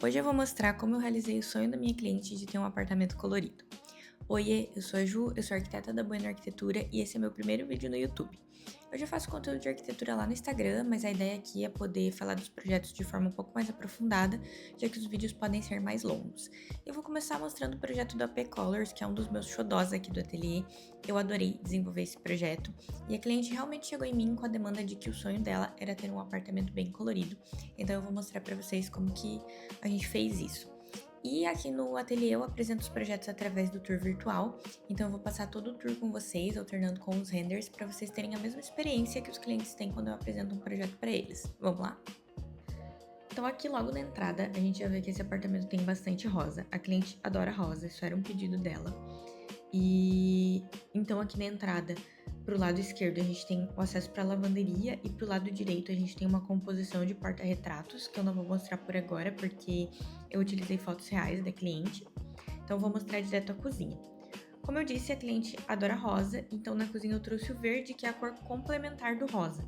Hoje eu vou mostrar como eu realizei o sonho da minha cliente de ter um apartamento colorido. Oiê, eu sou a Ju, eu sou arquiteta da Bueno Arquitetura e esse é meu primeiro vídeo no YouTube. Eu já faço conteúdo de arquitetura lá no Instagram, mas a ideia aqui é poder falar dos projetos de forma um pouco mais aprofundada, já que os vídeos podem ser mais longos. Eu vou começar mostrando o projeto da AP Colors, que é um dos meus xodós aqui do ateliê. Eu adorei desenvolver esse projeto e a cliente realmente chegou em mim com a demanda de que o sonho dela era ter um apartamento bem colorido. Então eu vou mostrar para vocês como que a gente fez isso. E aqui no ateliê eu apresento os projetos através do tour virtual, então eu vou passar todo o tour com vocês, alternando com os renders, para vocês terem a mesma experiência que os clientes têm quando eu apresento um projeto para eles. Vamos lá? Então aqui logo na entrada a gente já vê que esse apartamento tem bastante rosa. A cliente adora rosa, isso era um pedido dela. E então aqui na entrada, pro lado esquerdo, a gente tem o acesso para a lavanderia e pro lado direito a gente tem uma composição de porta-retratos, que eu não vou mostrar por agora porque eu utilizei fotos reais da cliente. Então eu vou mostrar direto a cozinha. Como eu disse, a cliente adora rosa, então na cozinha eu trouxe o verde, que é a cor complementar do rosa.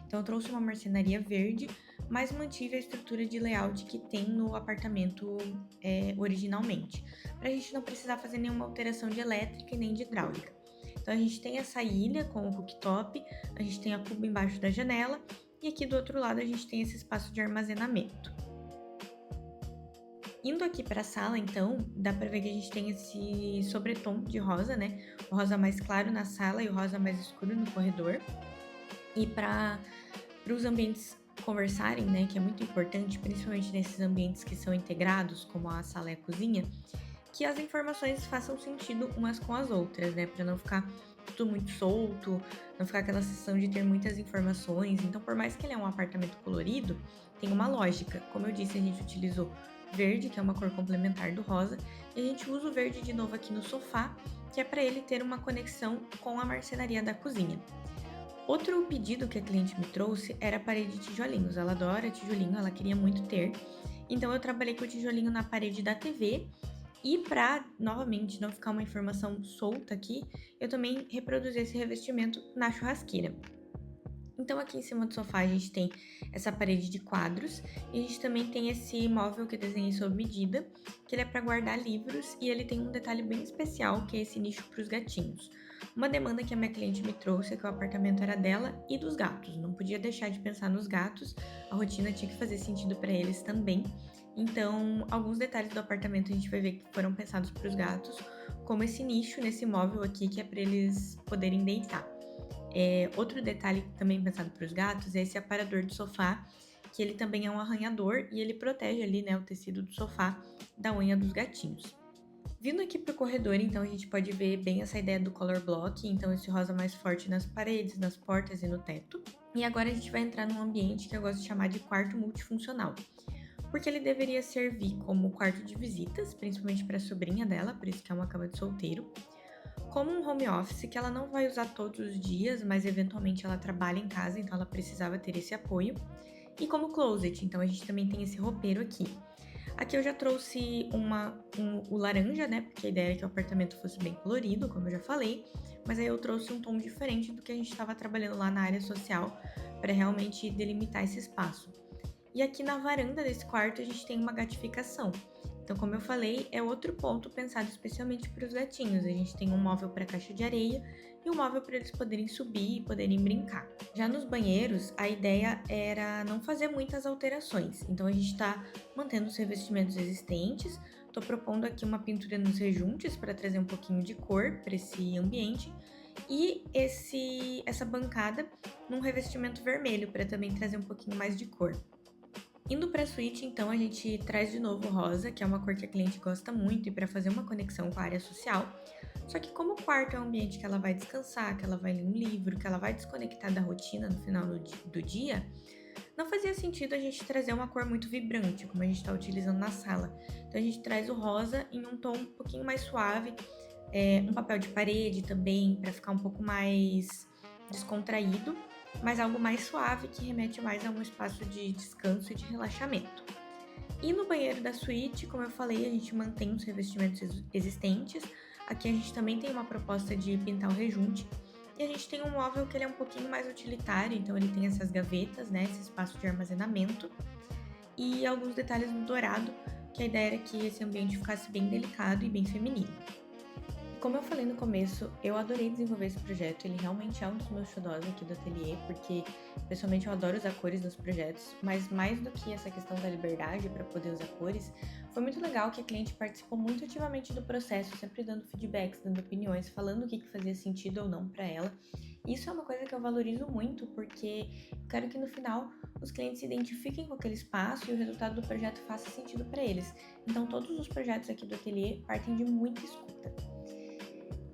Então eu trouxe uma marcenaria verde, mas mantive a estrutura de layout que tem no apartamento originalmente, para a gente não precisar fazer nenhuma alteração de elétrica e nem de hidráulica. Então a gente tem essa ilha com o cooktop, a gente tem a cuba embaixo da janela e aqui do outro lado a gente tem esse espaço de armazenamento. Indo aqui para a sala, então, dá para ver que a gente tem esse sobretom de rosa, né? O rosa mais claro na sala e o rosa mais escuro no corredor. E para os ambientes conversarem, né, que é muito importante, principalmente nesses ambientes que são integrados, como a sala e a cozinha, que as informações façam sentido umas com as outras, né, para não ficar tudo muito solto, não ficar aquela sensação de ter muitas informações. Então, por mais que ele é um apartamento colorido, tem uma lógica. Como eu disse, a gente utilizou verde, que é uma cor complementar do rosa, e a gente usa o verde de novo aqui no sofá, que é para ele ter uma conexão com a marcenaria da cozinha. Outro pedido que a cliente me trouxe era a parede de tijolinhos. Ela adora tijolinho, ela queria muito ter. Então eu trabalhei com o tijolinho na parede da TV e para, novamente, não ficar uma informação solta aqui, eu também reproduzi esse revestimento na churrasqueira. Então aqui em cima do sofá a gente tem essa parede de quadros e a gente também tem esse móvel que eu desenhei sob medida, que ele é para guardar livros e ele tem um detalhe bem especial, que é esse nicho para os gatinhos. Uma demanda que a minha cliente me trouxe é que o apartamento era dela e dos gatos, não podia deixar de pensar nos gatos, a rotina tinha que fazer sentido para eles também. Então, alguns detalhes do apartamento a gente vai ver que foram pensados para os gatos, como esse nicho nesse móvel aqui que é para eles poderem deitar. Outro detalhe também pensado para os gatos é esse aparador de sofá, que ele também é um arranhador e ele protege ali, né, o tecido do sofá da unha dos gatinhos. Vindo aqui pro corredor, então, a gente pode ver bem essa ideia do color block, então esse rosa mais forte nas paredes, nas portas e no teto. E agora a gente vai entrar num ambiente que eu gosto de chamar de quarto multifuncional, porque ele deveria servir como quarto de visitas, principalmente para a sobrinha dela, por isso que é uma cama de solteiro, como um home office que ela não vai usar todos os dias, mas eventualmente ela trabalha em casa, então ela precisava ter esse apoio, e como closet, então a gente também tem esse roupeiro aqui. Aqui eu já trouxe o laranja, né, porque a ideia é que o apartamento fosse bem colorido, como eu já falei, mas aí eu trouxe um tom diferente do que a gente estava trabalhando lá na área social, para realmente delimitar esse espaço. E aqui na varanda desse quarto a gente tem uma gatificação. Então, como eu falei, é outro ponto pensado especialmente para os gatinhos. A gente tem um móvel para caixa de areia e um móvel para eles poderem subir e poderem brincar. Já nos banheiros, a ideia era não fazer muitas alterações. Então, a gente está mantendo os revestimentos existentes. Estou propondo aqui uma pintura nos rejuntes para trazer um pouquinho de cor para esse ambiente. E essa bancada num revestimento vermelho para também trazer um pouquinho mais de cor. Indo para a suíte, então, a gente traz de novo o rosa, que é uma cor que a cliente gosta muito e para fazer uma conexão com a área social. Só que como o quarto é um ambiente que ela vai descansar, que ela vai ler um livro, que ela vai desconectar da rotina no final do dia, não fazia sentido a gente trazer uma cor muito vibrante, como a gente está utilizando na sala. Então a gente traz o rosa em um tom um pouquinho mais suave, um papel de parede também, para ficar um pouco mais descontraído, mas algo mais suave que remete mais a um espaço de descanso e de relaxamento. E no banheiro da suíte, como eu falei, a gente mantém os revestimentos existentes. Aqui a gente também tem uma proposta de pintar o rejunte. E a gente tem um móvel que ele é um pouquinho mais utilitário, então ele tem essas gavetas, né, esse espaço de armazenamento. E alguns detalhes no dourado, que a ideia era que esse ambiente ficasse bem delicado e bem feminino. Como eu falei no começo, eu adorei desenvolver esse projeto, ele realmente é um dos meus xodós aqui do ateliê, porque pessoalmente eu adoro usar cores nos projetos, mas mais do que essa questão da liberdade para poder usar cores, foi muito legal que a cliente participou muito ativamente do processo, sempre dando feedbacks, dando opiniões, falando o que fazia sentido ou não para ela. Isso é uma coisa que eu valorizo muito, porque eu quero que no final os clientes se identifiquem com aquele espaço e o resultado do projeto faça sentido para eles. Então todos os projetos aqui do ateliê partem de muita escuta.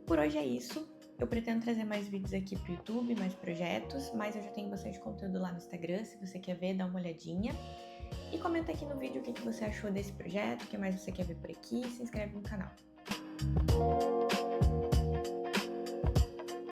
Por hoje é isso. Eu pretendo trazer mais vídeos aqui pro YouTube, mais projetos, mas eu já tenho bastante conteúdo lá no Instagram, se você quer ver, dá uma olhadinha. E comenta aqui no vídeo o que você achou desse projeto, o que mais você quer ver por aqui, e se inscreve no canal.